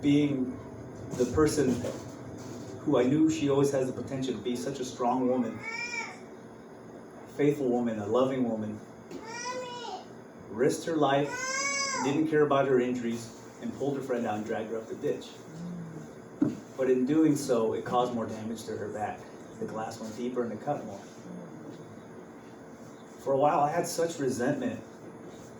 being the person who I knew she always has the potential to be such a strong woman, a faithful woman, a loving woman, risked her life, didn't care about her injuries, and pulled her friend out and dragged her up the ditch. But in doing so, it caused more damage to her back. The glass went deeper and it cut more. For a while, I had such resentment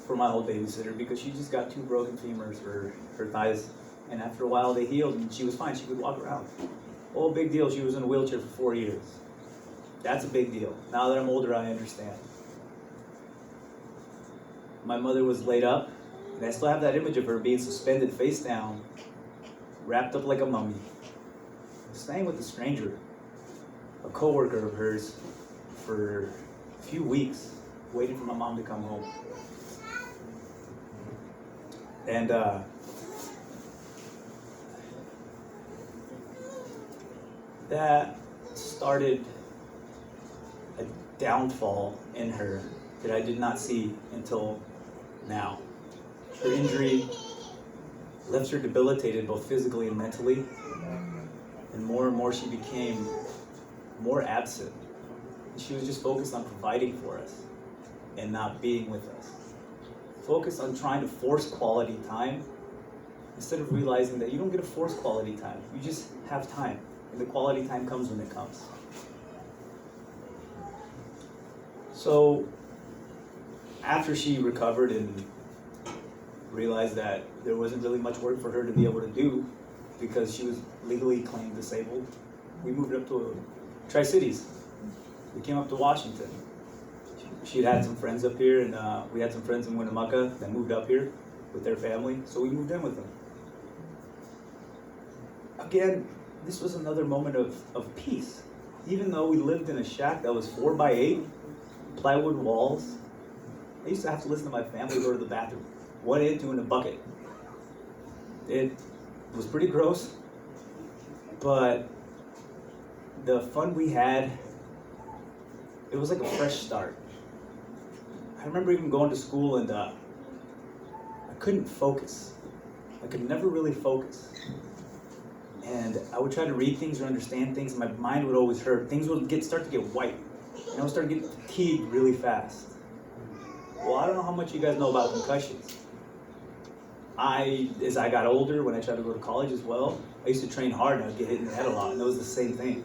for my old babysitter because she just got 2 broken femurs for her thighs. And after a while, they healed and she was fine. She could walk around. Oh, big deal. She was in a wheelchair for 4 years. That's a big deal. Now that I'm older, I understand. My mother was laid up, and I still have that image of her being suspended face down, wrapped up like a mummy, staying with a stranger, a coworker of hers, for a few weeks, waiting for my mom to come home. And that started a downfall in her that I did not see until now. Her injury left her debilitated both physically and mentally, and more she became more absent. And she was just focused on providing for us and not being with us. Focused on trying to force quality time instead of realizing that you don't get to force quality time. You just have time, and the quality time comes when it comes. So after she recovered and realized that there wasn't really much work for her to be able to do because she was legally claimed disabled, we moved up to Tri-Cities. We came up to Washington. She'd had some friends up here, and we had some friends in Winnemucca that moved up here with their family, so we moved in with them. Again, this was another moment of peace. Even though we lived in a shack that was 4x8, plywood walls, I used to have to listen to my family go to the bathroom. What in, two in a bucket. It was pretty gross, but the fun we had, it was like a fresh start. I remember even going to school and I couldn't focus. I could never really focus. And I would try to read things or understand things, and my mind would always hurt. Things would start to get white, and I would start to get fatigued really fast. Well, I don't know how much you guys know about concussions. As I got older, when I tried to go to college as well, I used to train hard and I would get hit in the head a lot, and it was the same thing.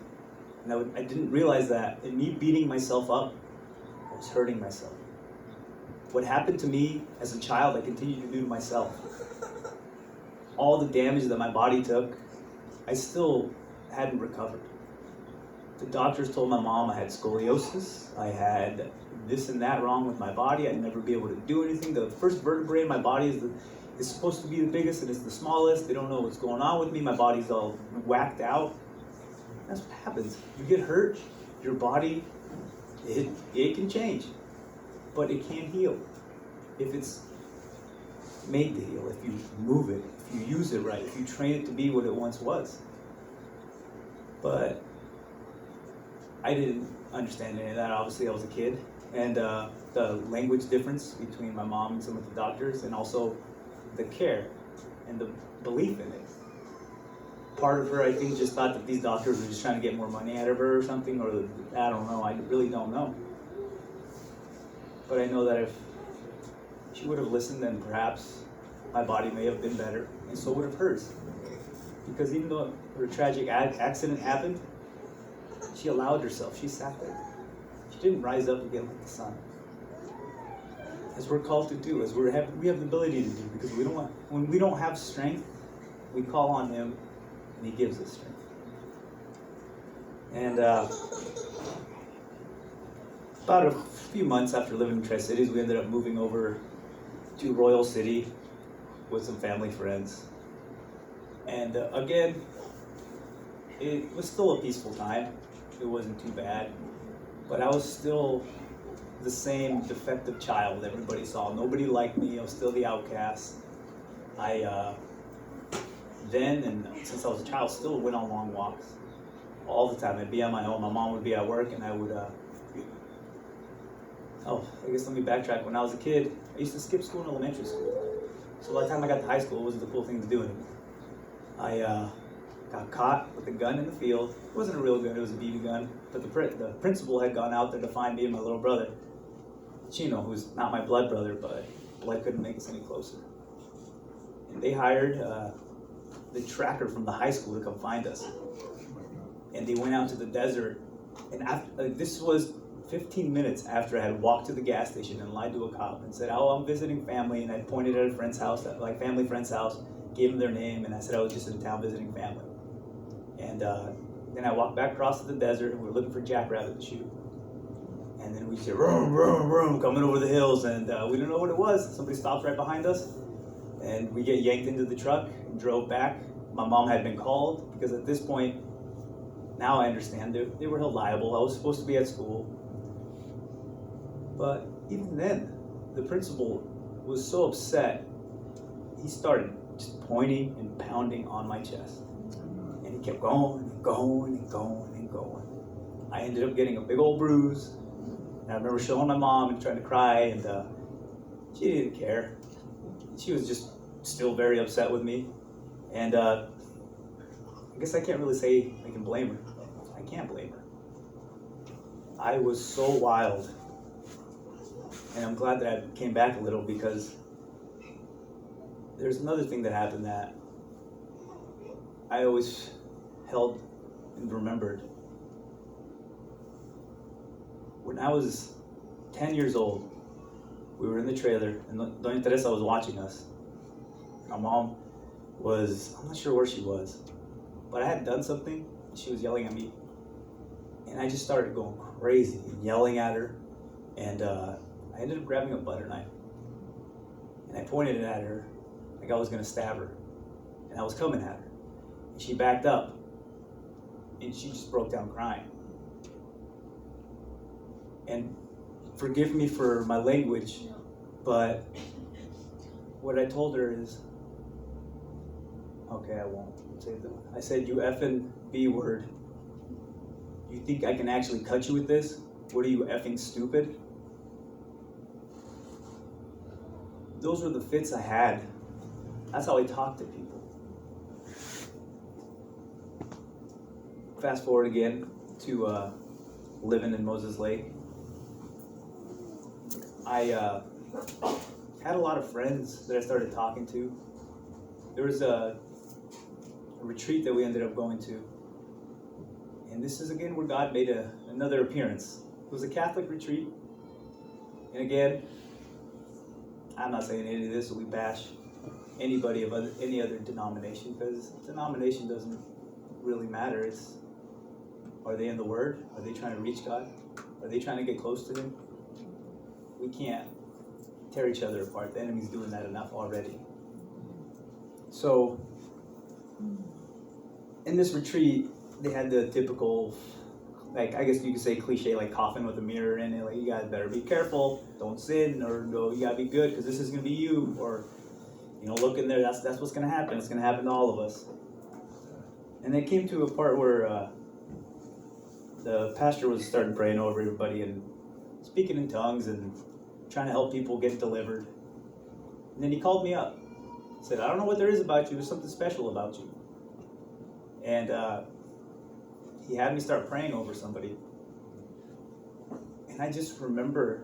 And I didn't realize that in me beating myself up, I was hurting myself. What happened to me as a child, I continued to do to myself. All the damage that my body took, I still hadn't recovered. The doctors told my mom I had scoliosis, I had this and that wrong with my body, I'd never be able to do anything. The first vertebrae in my body is supposed to be the biggest and it's the smallest. They don't know what's going on with me. My body's all whacked out. That's what happens. You get hurt, your body, it can change, but it can't heal if it's made to heal, if you move it, if you use it right, if you train it to be what it once was. But I didn't understand any of that. Obviously, I was a kid, and the language difference between my mom and some of the doctors, and also the care and the belief in it. Part of her, I think, just thought that these doctors were just trying to get more money out of her or something, or I don't know. I really don't know. But I know that if she would have listened, then perhaps my body may have been better, and so would have hers. Because even though her tragic accident happened, she allowed herself. She sat there. She didn't rise up again like the sun. As we're called to do, as we have the ability to do, because when we don't have strength, we call on Him, and He gives us strength. And about a few months after living in Tri-Cities, we ended up moving over to Royal City with some family friends. And again, it was still a peaceful time. It wasn't too bad. But I was still the same defective child everybody saw. Nobody liked me. I was still the outcast. I then, and since I was a child, still went on long walks all the time. I'd be on my own. My mom would be at work, and I would I guess let me backtrack. When I was a kid, I used to skip school in elementary school. So by the time I got to high school, it wasn't the cool thing to do anymore. I got caught with a gun in the field. It wasn't a real gun, it was a BB gun. But the principal had gone out there to find me and my little brother, Chino, who's not my blood brother, but blood couldn't make us any closer. And they hired the tracker from the high school to come find us. And they went out to the desert. And after, this was 15 minutes after I had walked to the gas station and lied to a cop and said, oh, I'm visiting family, and I pointed at a friend's house, like family friend's house, gave them their name, and I said I was just in town visiting family. And then I walked back across to the desert, and we were looking for jackrabbit to shoot. And then we said, vroom, vroom, vroom, coming over the hills, and we didn't know what it was. Somebody stopped right behind us, and we get yanked into the truck and drove back. My mom had been called, because at this point, now I understand, they were held liable. I was supposed to be at school. But even then, the principal was so upset, he started just pointing and pounding on my chest. And he kept going and going and going and going. I ended up getting a big old bruise. And I remember showing my mom and trying to cry, and she didn't care. She was just still very upset with me. And I guess I can't really say I can blame her. I can't blame her. I was so wild. And I'm glad that I came back a little, because there's another thing that happened that I always held and remembered. When I was 10 years old, we were in the trailer, and Doña Teresa was watching us. My mom was, I'm not sure where she was, but I had done something, and she was yelling at me. And I just started going crazy and yelling at her, and I ended up grabbing a butter knife, and I pointed it at her like I was gonna stab her, and I was coming at her, and she backed up, and she just broke down crying. And forgive me for my language, but what I told her is, okay, I won't say that. I said, you effing B word. You think I can actually cut you with this? What are you, effing stupid? Those were the fits I had. That's how I talked to people. Fast forward again to living in Moses Lake. I had a lot of friends that I started talking to. There was a retreat that we ended up going to. And this is again where God made another appearance. It was a Catholic retreat. And again, I'm not saying any of this will bash anybody of any other denomination, because denomination doesn't really matter. It's, are they in the Word? Are they trying to reach God? Are they trying to get close to Him? We can't tear each other apart. The enemy's doing that enough already. So, in this retreat, they had the typical, like, I guess you could say cliche, like coffin with a mirror in it. Like, you guys better be careful, don't sin, or no, you gotta be good, because this is gonna be you. Or, you know, look in there, that's what's gonna happen. It's gonna happen to all of us. And they came to a part where the pastor was starting praying over everybody and speaking in tongues and trying to help people get delivered. And then he called me up. He said, I don't know what there is about you, there's something special about you. And he had me start praying over somebody. And I just remember,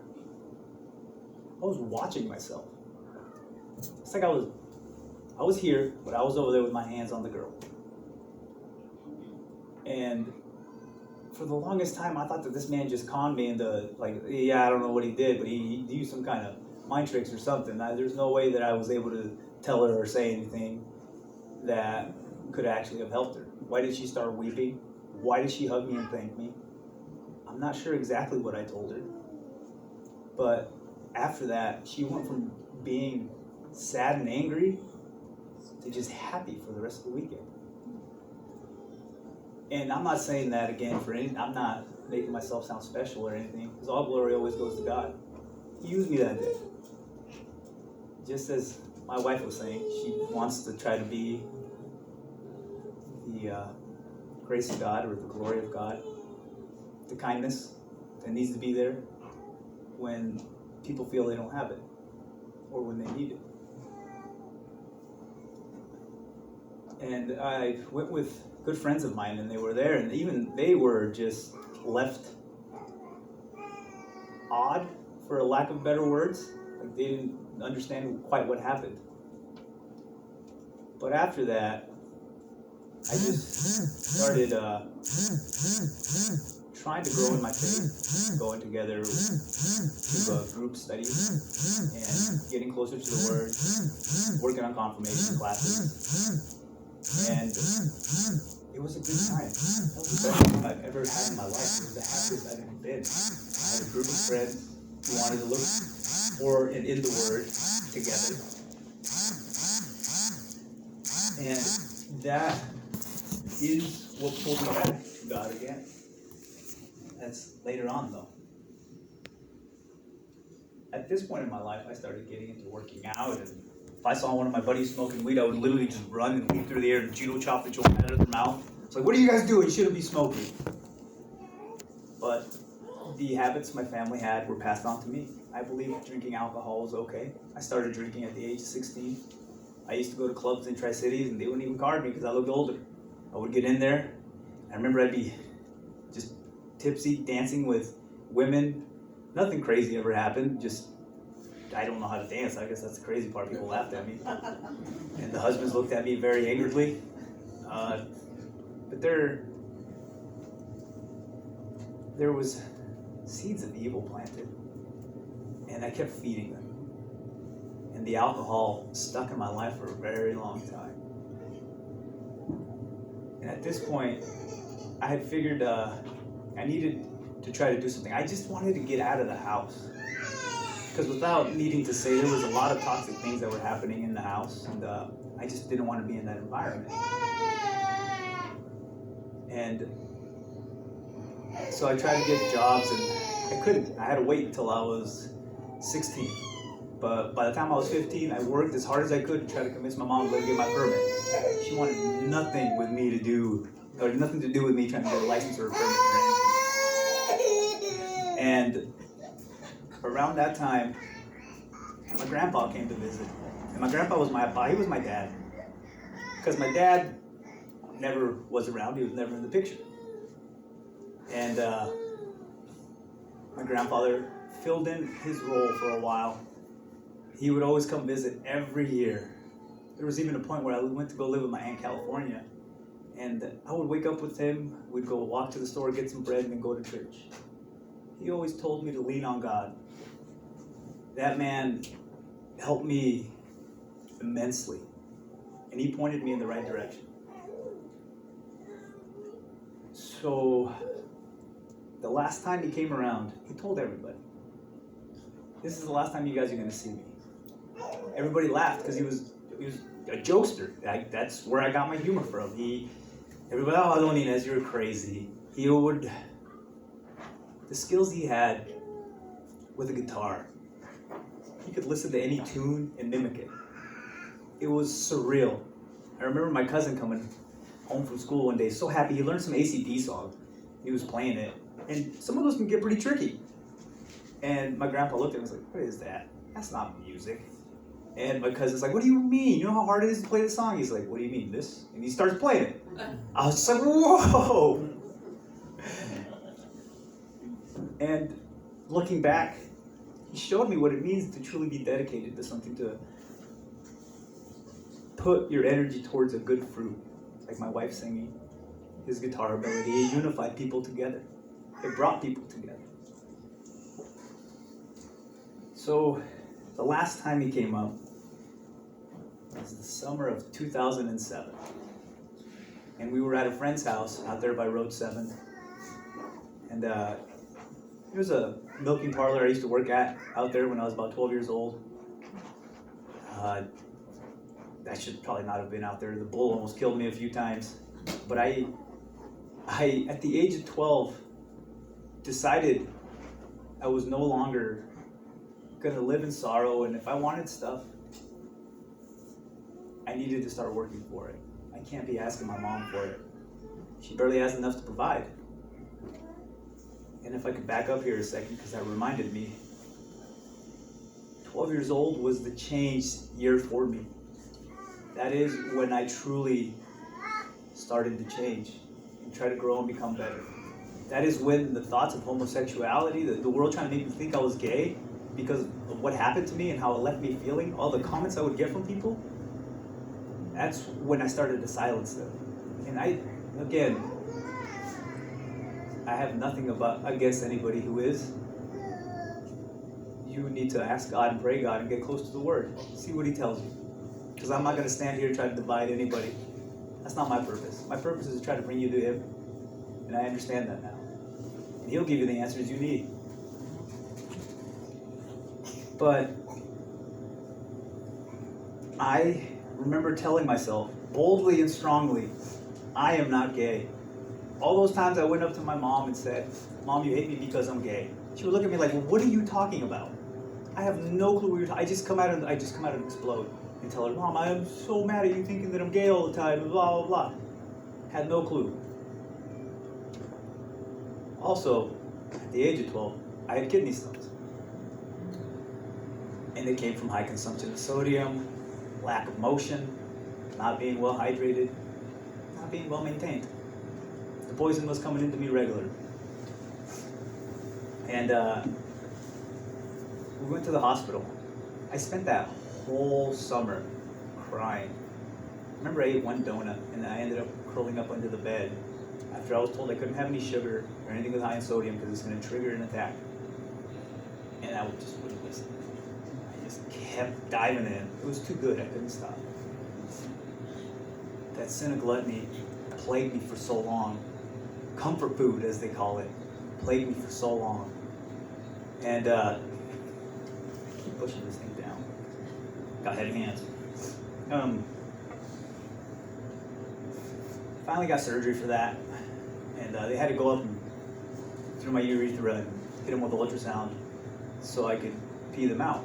I was watching myself. It's like I was here, but I was over there with my hands on the girl. And for the longest time, I thought that this man just conned me into, like, yeah, I don't know what he did, but he used some kind of mind tricks or something. There's no way that I was able to tell her or say anything that could actually have helped her. Why did she start weeping? Why did she hug me and thank me? I'm not sure exactly what I told her. But after that, she went from being sad and angry to just happy for the rest of the weekend. And I'm not saying that again for any, I'm not making myself sound special or anything, because all glory always goes to God. He used me that day. Just as my wife was saying, she wants to try to be the grace of God, or the glory of God, the kindness that needs to be there when people feel they don't have it, or when they need it. And I went with good friends of mine, and they were there, and even they were just left odd, for a lack of better words. Like, they didn't understand quite what happened. But after that, I just started trying to grow in my faith, going together to group studies and getting closer to the Word, working on confirmation classes, and it was a good time. That was the best thing I've ever had in my life. It was the happiest I've ever been. I had a group of friends who wanted to look for and in the Word together, and that is what pulled me back to God again. That's later on, though. At this point in my life, I started getting into working out, and if I saw one of my buddies smoking weed, I would literally just run and leap through the air and judo chop the joint out of their mouth. It's like, what are you guys doing? You shouldn't be smoking. But the habits my family had were passed on to me. I believe drinking alcohol was okay. I started drinking at the age of 16. I used to go to clubs in Tri-Cities, and they wouldn't even card me because I looked older. I would get in there. I remember I'd be just tipsy, dancing with women. Nothing crazy ever happened. Just, I don't know how to dance. I guess that's the crazy part. People laughed at me. And the husbands looked at me very angrily. But there was seeds of evil planted. And I kept feeding them. And the alcohol stuck in my life for a very long time. And at this point, I had figured I needed to try to do something. I just wanted to get out of the house. Because without needing to say, there was a lot of toxic things that were happening in the house, and I just didn't want to be in that environment. And so I tried to get jobs, and I couldn't. I had to wait until I was 16. But by the time I was 15, I worked as hard as I could to try to convince my mom to let me get my permit. She wanted nothing with me to do, or nothing to do with me trying to get a license or a permit or anything. And around that time, my grandpa came to visit. And my grandpa was he was my dad. Because my dad never was around, he was never in the picture. And my grandfather filled in his role for a while. He would always come visit every year. There was even a point where I went to go live with my aunt in California. And I would wake up with him, we'd go walk to the store, get some bread, and then go to church. He always told me to lean on God. That man helped me immensely. And he pointed me in the right direction. So, the last time he came around, he told everybody, this is the last time you guys are going to see me. Everybody laughed because he was a jokester. That's where I got my humor from. Everybody, oh, Don Inez, you're crazy. The skills he had with a guitar, he could listen to any tune and mimic it. It was surreal. I remember my cousin coming home from school one day, so happy. He learned some ACD song. He was playing it. And some of those can get pretty tricky. And my grandpa looked at him and was like, what is that? That's not music. And my cousin's like, what do you mean? You know how hard it is to play the song? He's like, what do you mean, this? And he starts playing it. I was just like, whoa! And looking back, he showed me what it means to truly be dedicated to something, to put your energy towards a good fruit. Like my wife singing, his guitar ability, it unified people together. It brought people together. So the last time he came up was the summer of 2007. And we were at a friend's house out there by Road 7. And there was a milking parlor I used to work at out there when I was about 12 years old. I should probably not have been out there. The bull almost killed me a few times. But I at the age of 12, decided I was no longer going to live in sorrow, and if I wanted stuff, I needed to start working for it. I can't be asking my mom for it. She barely has enough to provide. And if I could back up here a second, because that reminded me, 12 years old was the change year for me. That is when I truly started to change and try to grow and become better. That is when the thoughts of homosexuality, the world trying to make me think I was gay because of what happened to me and how it left me feeling, all the comments I would get from people, that's when I started to silence them. And I have nothing against anybody who is. You need to ask God and pray God and get close to the Word. See what He tells you. Because I'm not going to stand here and try to divide anybody. That's not my purpose. My purpose is to try to bring you to Him. And I understand that now. And He'll give you the answers you need. But I remember telling myself, boldly and strongly, I am not gay. All those times I went up to my mom and said, Mom, you hate me because I'm gay. She would look at me like, well, what are you talking about? I have no clue what you're talking about. I just come out and explode and tell her, Mom, I am so mad at you thinking that I'm gay all the time, and blah, blah, blah. Had no clue. Also, at the age of 12, I had kidney stones. And they came from high consumption of sodium, lack of motion, not being well hydrated, not being well maintained. The poison was coming into me regular. And we went to the hospital. I spent that whole summer crying. I remember I ate one donut and I ended up curling up under the bed after I was told I couldn't have any sugar or anything with high in sodium because it's going to trigger an attack. And I just wouldn't listen. I just kept diving in. It was too good. I couldn't stop. That sin of gluttony plagued me for so long. Comfort food, as they call it, plagued me for so long. And keep pushing this thing down. Got heavy hands. Finally got surgery for that, and they had to go up and through my urethra and hit them with ultrasound so I could pee them out.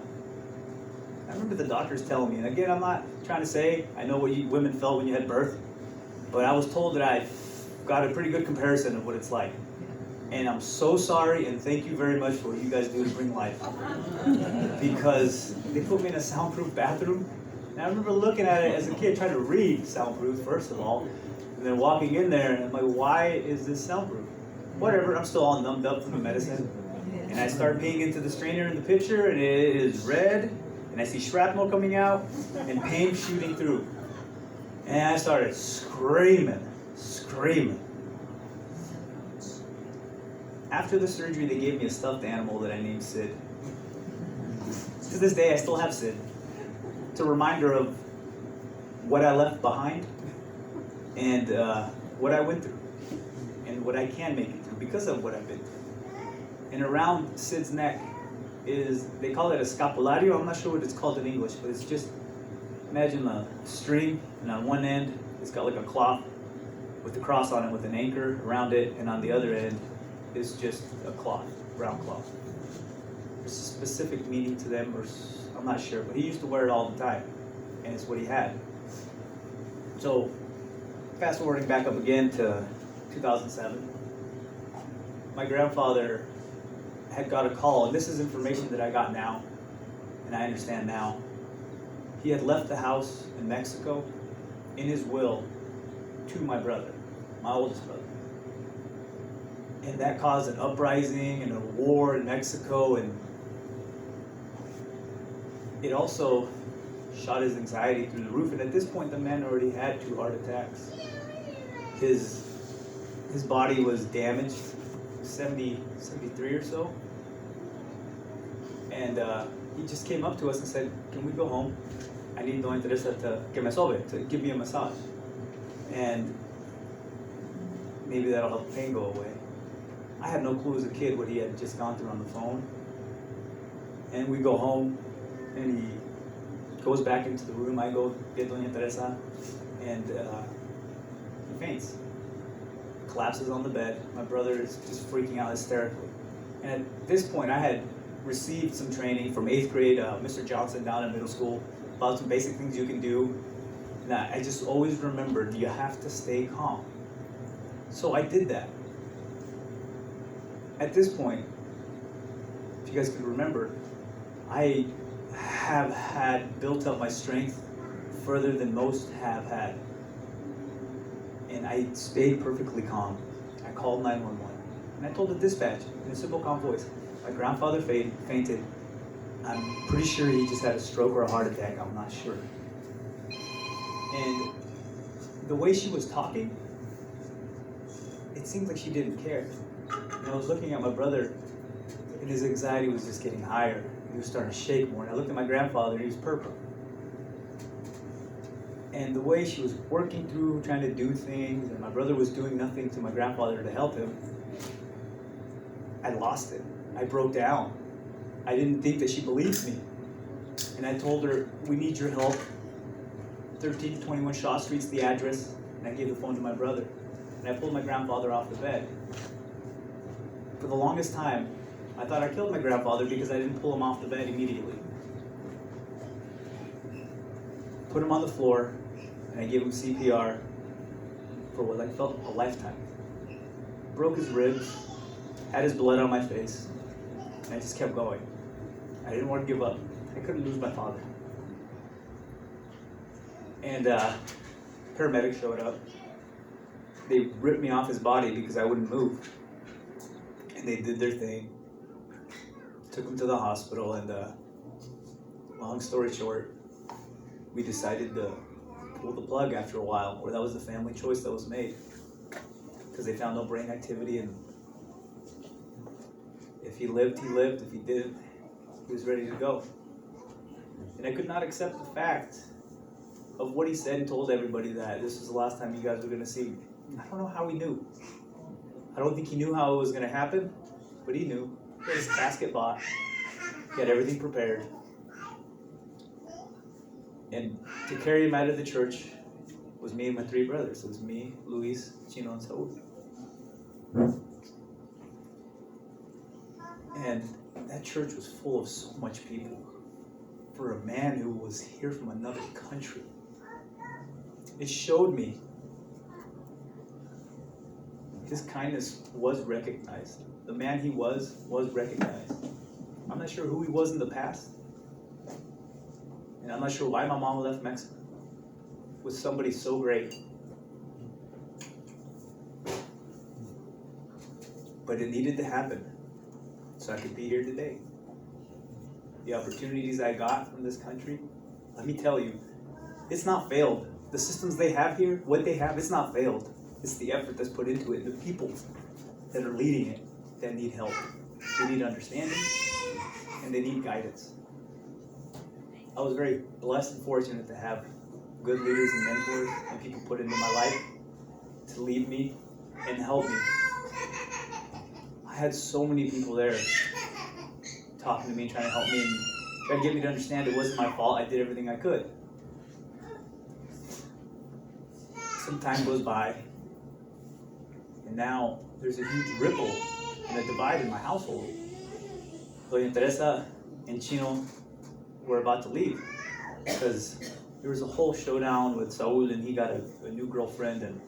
I remember the doctors telling me, and again, I'm not trying to say I know what you women felt when you had birth, but I was told that I got a pretty good comparison of what it's like. And I'm so sorry and thank you very much for what you guys do to bring life. Because they put me in a soundproof bathroom. And I remember looking at it as a kid, trying to read soundproof, first of all. And then walking in there and I'm like, why is this soundproof? Whatever, I'm still all numbed up from the medicine. And I start peeing into the strainer in the picture and it is red. And I see shrapnel coming out and pain shooting through. And I started screaming. After the surgery, they gave me a stuffed animal that I named Sid. To this day, I still have Sid. It's a reminder of what I left behind and what I went through and what I can make it through because of what I've been through. And around Sid's neck is, they call it a scapulario. I'm not sure what it's called in English, but it's just, imagine a string, and on one end, it's got like a cloth with the cross on it with an anchor around it, and on the other end is just a cloth, brown cloth. There's a specific meaning to them, or I'm not sure, but he used to wear it all the time, and it's what he had. So, fast forwarding back up again to 2007, my grandfather had got a call, and this is information that I got now, and I understand now. He had left the house in Mexico in his will to my brother, my oldest brother. And that caused an uprising and a war in Mexico, and it also shot his anxiety through the roof. And at this point, the man already had 2 heart attacks. His body was damaged, 73 or so. And he just came up to us and said, can we go home? I need Doña Teresa to give me a massage. And maybe that'll help the pain go away. I had no clue as a kid what he had just gone through on the phone. And we go home, and he goes back into the room. I go get Doña Teresa, and he faints. Collapses on the bed. My brother is just freaking out hysterically. And at this point, I had received some training from 8th grade, Mr. Johnson down in middle school, about some basic things you can do. And I just always remembered, you have to stay calm. So I did that. At this point, if you guys could remember, I have had built up my strength further than most have had. And I stayed perfectly calm. I called 911. And I told the dispatch in a simple, calm voice, my grandfather fainted. I'm pretty sure he just had a stroke or a heart attack. I'm not sure. And the way she was talking, it seemed like she didn't care. And I was looking at my brother, and his anxiety was just getting higher. He was starting to shake more. And I looked at my grandfather, and he was purple. And the way she was working through, trying to do things, and my brother was doing nothing to my grandfather to help him, I lost it. I broke down. I didn't think that she believed me. And I told her, we need your help. 1321 Shaw Street's the address. And I gave the phone to my brother. And I pulled my grandfather off the bed. For the longest time, I thought I killed my grandfather because I didn't pull him off the bed immediately. Put him on the floor, and I gave him CPR for what I felt a lifetime. Broke his ribs, had his blood on my face, and I just kept going. I didn't want to give up. I couldn't lose my father. And paramedics showed up. They ripped me off his body because I wouldn't move. And they did their thing. Took him to the hospital, and long story short, we decided to pull the plug after a while, or that was the family choice that was made. Because they found no brain activity, and if he lived, he lived. If he didn't, he was ready to go. And I could not accept the fact of what he said and told everybody that this was the last time you guys were going to see me. I don't know how he knew. I don't think he knew how it was going to happen, but he knew. He had his casket bought. He had everything prepared. And to carry him out of the church was me and my three brothers. It was me, Luis, Chino, and Saul. And that church was full of so much people. For a man who was here from another country, it showed me his kindness was recognized. The man he was recognized. I'm not sure who he was in the past. And I'm not sure why my mom left Mexico with somebody so great. But it needed to happen so I could be here today. The opportunities I got from this country, let me tell you, it's not failed. The systems they have here, what they have, it's not failed. It's the effort that's put into it, the people that are leading it that need help. They need understanding, and they need guidance. I was very blessed and fortunate to have good leaders and mentors and people put into my life to lead me and help me. I had so many people there talking to me, trying to help me, and trying to get me to understand it wasn't my fault. I did everything I could. Some time goes by, and now there's a huge ripple and a divide in my household. Doña Teresa and Chino were about to leave because there was a whole showdown with Saul, and he got a new girlfriend, and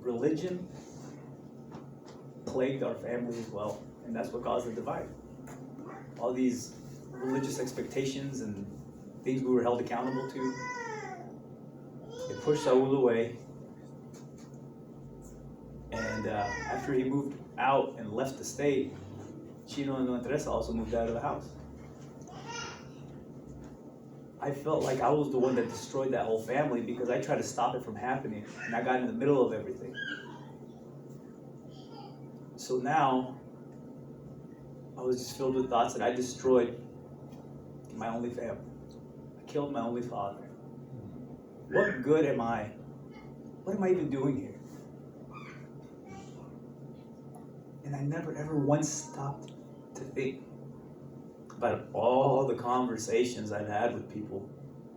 religion plagued our family as well, and that's what caused the divide. All these religious expectations and things we were held accountable to, it pushed Saul away. And after he moved out and left the state, Chino and Doña Teresa also moved out of the house. I felt like I was the one that destroyed that whole family because I tried to stop it from happening, and I got in the middle of everything. So now, I was just filled with thoughts that I destroyed my only family. I killed my only father. What good am I? What am I even doing here? And I never ever once stopped to think about all the conversations I've had with people.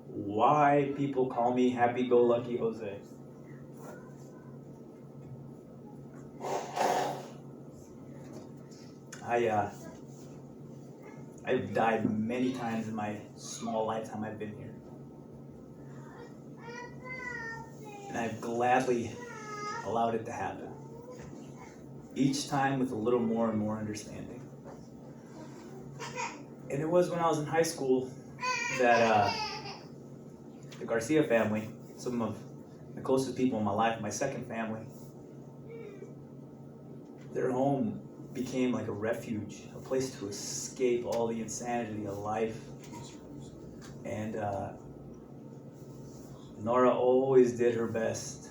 Why people call me Happy-Go-Lucky Jose. I've died many times in my small lifetime I've been here. And I've gladly allowed it to happen. Each time with a little more and more understanding. And it was when I was in high school that the Garcia family, some of the closest people in my life, my second family, their home became like a refuge, a place to escape all the insanity of life. And Nora always did her best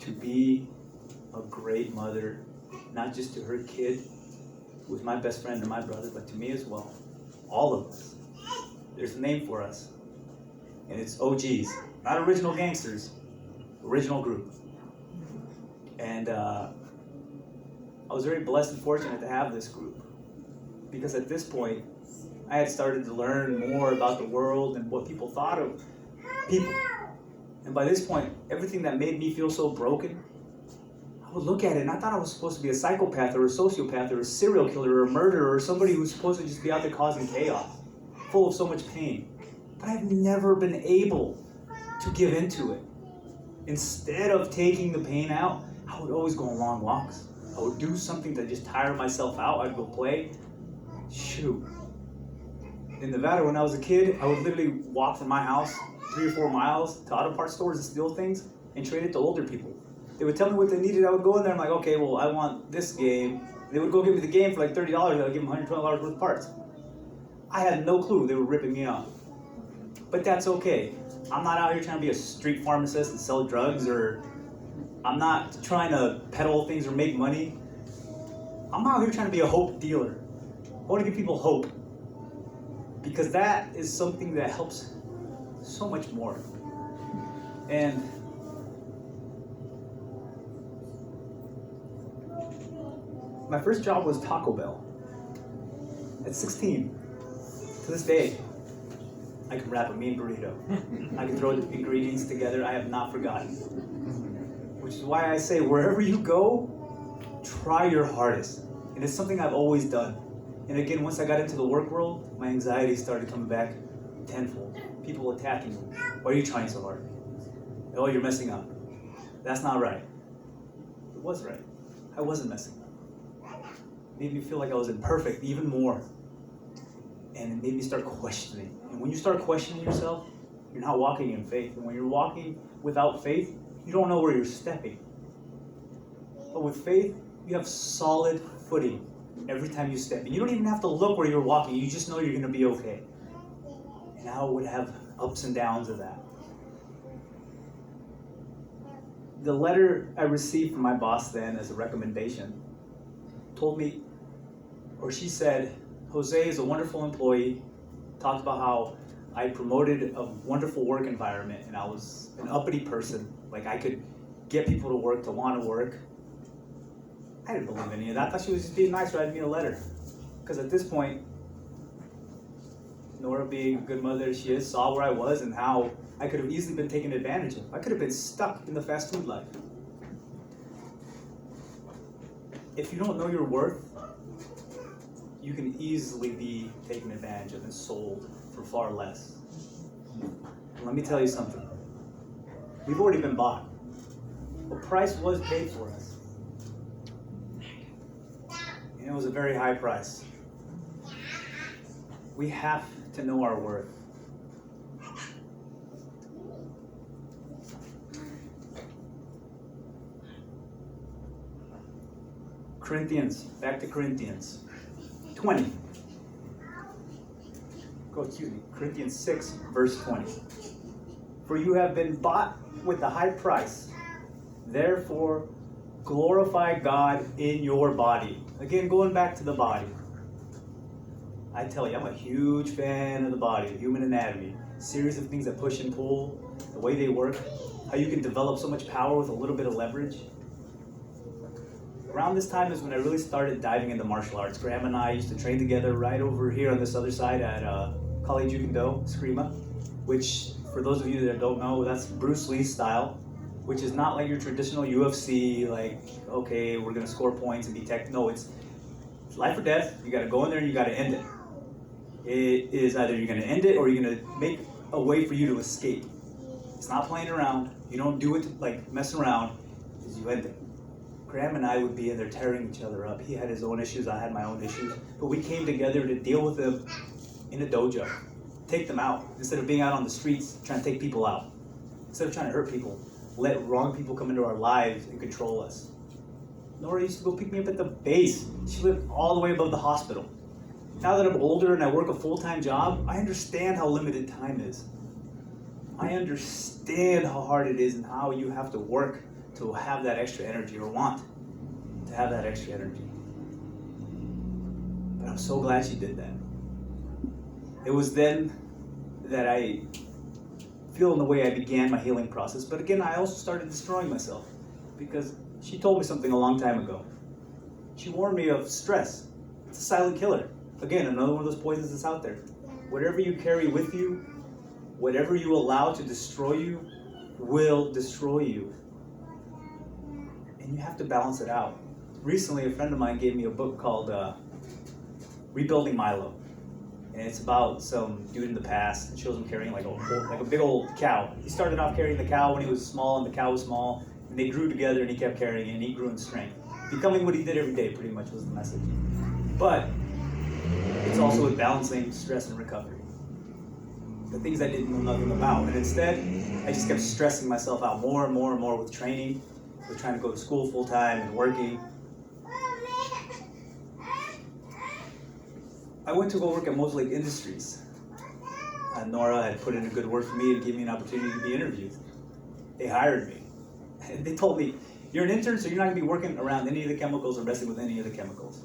to be a great mother, not just to her kid, who was my best friend and my brother, but to me as well. All of us. There's a name for us, and it's OGs, not original gangsters, original group. And I was very blessed and fortunate to have this group, because at this point, I had started to learn more about the world and what people thought of people. And by this point, everything that made me feel so broken, I would look at it and I thought I was supposed to be a psychopath or a sociopath or a serial killer or a murderer or somebody who's supposed to just be out there causing chaos, full of so much pain. But I've never been able to give into it. Instead of taking the pain out, I would always go on long walks. I would do something to just tire myself out. I'd go play. Shoot. In Nevada, when I was a kid, I would literally walk from my house 3 or 4 miles to auto parts stores and steal things and trade it to older people. They would tell me what they needed. I would go in there and I'm like, okay, well, I want this game. They would go give me the game for like $30. I would give them $120 worth of parts. I had no clue they were ripping me off. But that's okay. I'm not out here trying to be a street pharmacist and sell drugs, or I'm not trying to peddle things or make money. I'm out here trying to be a hope dealer. I want to give people hope, because that is something that helps so much more. And my first job was Taco Bell at 16. To this day, I can wrap a mean burrito. I can throw the ingredients together. I have not forgotten. Which is why I say, wherever you go, try your hardest. And it's something I've always done. And again, once I got into the work world, my anxiety started coming back tenfold. People attacking me. Why are you trying so hard? Oh, you're messing up. That's not right. It was right. I wasn't messing up. It made me feel like I was imperfect even more. And it made me start questioning. And when you start questioning yourself, you're not walking in faith. And when you're walking without faith, you don't know where you're stepping. But with faith, you have solid footing every time you step. And you don't even have to look where you're walking. You just know you're going to be okay. And I would have ups and downs of that. The letter I received from my boss then as a recommendation told me, or she said, Jose is a wonderful employee, talked about how I promoted a wonderful work environment and I was an uppity person. Like I could get people to work, to want to work. I didn't believe any of that. I thought she was just being nice, writing me a letter. Because at this point, Nora, being a good mother she is, saw where I was and how I could have easily been taken advantage of. I could have been stuck in the fast food life. If you don't know your worth, you can easily be taken advantage of and sold for far less. And let me tell you something. We've already been bought. A price was paid for us. And it was a very high price. We have to know our worth. Back to Corinthians 20. Corinthians 6, verse 20. For you have been bought with a high price. Therefore, glorify God in your body. Again, going back to the body. I tell you, I'm a huge fan of the body, the human anatomy. Series of things that push and pull, the way they work, how you can develop so much power with a little bit of leverage. Around this time is when I really started diving into martial arts. Graham and I used to train together right over here on this other side at College Judo, Screama, which, for those of you that don't know, that's Bruce Lee's style, which is not like your traditional UFC, like, okay, we're going to score points and be tech. No, it's life or death. You got to go in there and you got to end it. It is either you're going to end it or you're going to make a way for you to escape. It's not playing around. You don't do it like messing around, because you end it. Graham and I would be in there tearing each other up. He had his own issues, I had my own issues. But we came together to deal with them in a dojo. Take them out. Instead of being out on the streets trying to take people out. Instead of trying to hurt people, let wrong people come into our lives and control us. Nora used to go pick me up at the base. She lived all the way above the hospital. Now that I'm older and I work a full-time job, I understand how limited time is. I understand how hard it is and how you have to work to have that extra energy, or want to have that extra energy. But I'm so glad she did that. It was then that I feel in the way I began my healing process. But again, I also started destroying myself, because she told me something a long time ago. She warned me of stress. It's a silent killer. Again, another one of those poisons that's out there. Whatever you carry with you, whatever you allow to destroy you, will destroy you. And you have to balance it out. Recently, a friend of mine gave me a book called Rebuilding Milo. And it's about some dude in the past. It shows him carrying like a big old cow. He started off carrying the cow when he was small, and the cow was small. And they grew together, and he kept carrying it, and he grew in strength. Becoming what he did every day, pretty much, was the message. But it's also with balancing stress and recovery. The things I didn't know nothing about. And instead, I just kept stressing myself out more and more and more with training, with trying to go to school full time and working. I went to go work at Moslake Industries. Nora had put in a good word for me and gave me an opportunity to be interviewed. They hired me. And they told me, you're an intern, so you're not going to be working around any of the chemicals or messing with any of the chemicals.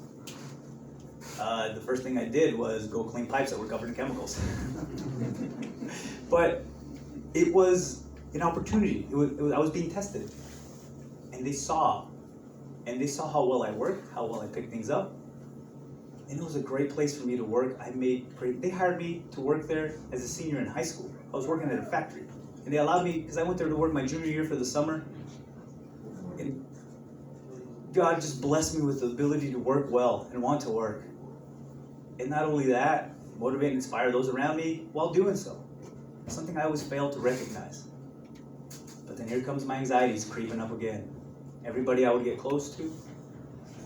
The first thing I did was go clean pipes that were covered in chemicals. But it was an opportunity. I was being tested. And they saw how well I worked, how well I picked things up. And it was a great place for me to work. They hired me to work there as a senior in high school. I was working at a factory. And they allowed me, because I went there to work my junior year for the summer. And God just blessed me with the ability to work well and want to work. And not only that, motivate and inspire those around me while doing so. Something I always failed to recognize. But then here comes my anxieties creeping up again. Everybody I would get close to,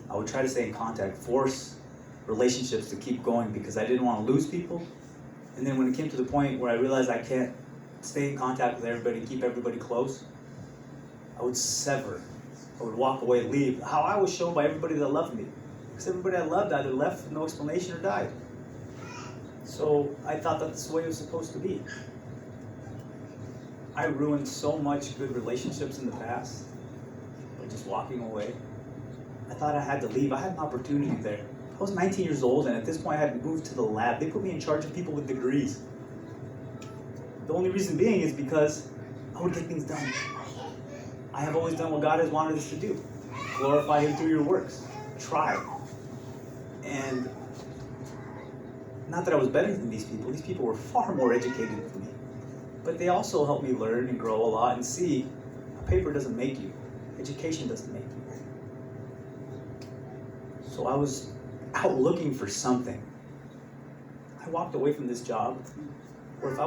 I would try to stay in contact, force relationships to keep going, because I didn't want to lose people. And then when it came to the point where I realized I can't stay in contact with everybody, keep everybody close, I would sever. I would walk away, leave. How I was shown by everybody that loved me. Because everybody I loved either left with no explanation or died. So I thought that's the way it was supposed to be. I ruined so much good relationships in the past by just walking away. I thought I had to leave. I had an opportunity there. I was 19 years old, and at this point I had moved to the lab. They put me in charge of people with degrees. The only reason being is because I would get things done. I have always done what God has wanted us to do. Glorify Him through your works. Try. And not that I was better than these people were far more educated than me. But they also helped me learn and grow a lot and see a paper doesn't make you. Education doesn't make you. So I was out looking for something. I walked away from this job, or if I